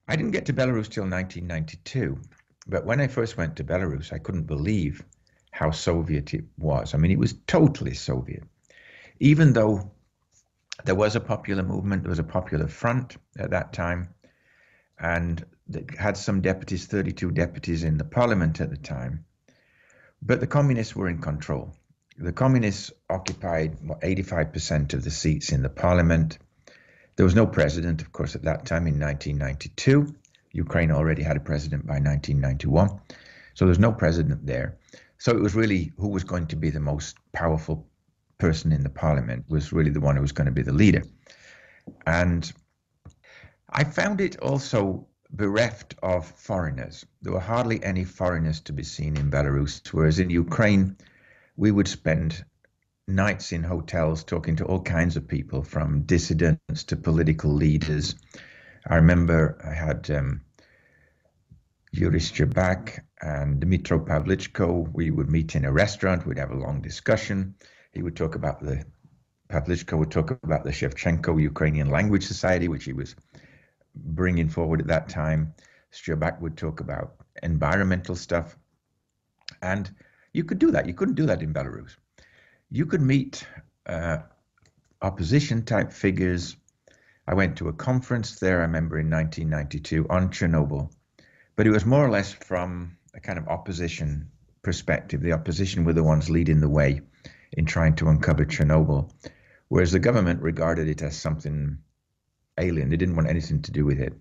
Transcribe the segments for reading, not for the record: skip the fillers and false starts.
I didn't get to Belarus till 1992, but when I first went to Belarus, I couldn't believe how Soviet it was. I mean, it was totally Soviet. Even though there was a popular movement, there was a popular front at that time, and they had some deputies, 32 deputies in the parliament at the time, but the communists were in control. The communists occupied 85% of the seats in the parliament. There was no president, of course, at that time in 1992. Ukraine already had a president by 1991. So there's no president there. So it was really who was going to be the most powerful person in the parliament was really the one who was going to be the leader. And I found it also bereft of foreigners. There were hardly any foreigners to be seen in Belarus, whereas in Ukraine, we would spend nights in hotels talking to all kinds of people, from dissidents to political leaders. I remember I had Yuriy Scherbak and Dmytro Pavlyczko. We would meet in a restaurant, we'd have a long discussion. Pavlyczko would talk about the Shevchenko Ukrainian Language Society, which he was bringing forward at that time. Scherbak would talk about environmental stuff. And you could do that. You couldn't do that in Belarus. You could meet opposition type figures. I went to a conference there, I remember in 1992, on Chernobyl, but it was more or less from a kind of opposition perspective. The opposition were the ones leading the way in trying to uncover Chernobyl, whereas the government regarded it as something alien. They didn't want anything to do with it,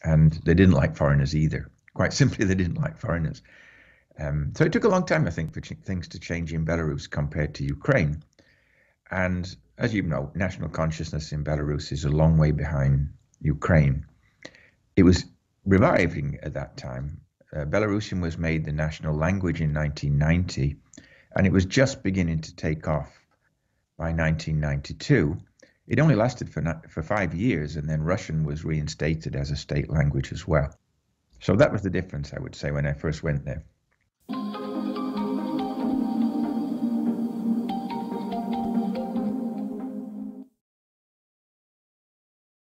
and they didn't like foreigners either. Quite simply, they didn't like foreigners. So it took a long time, I think, for things to change in Belarus compared to Ukraine. And as you know, national consciousness in Belarus is a long way behind Ukraine. It was reviving at that time. Belarusian was made the national language in 1990, and it was just beginning to take off by 1992. It only lasted for 5 years, and then Russian was reinstated as a state language as well. So that was the difference, I would say, when I first went there.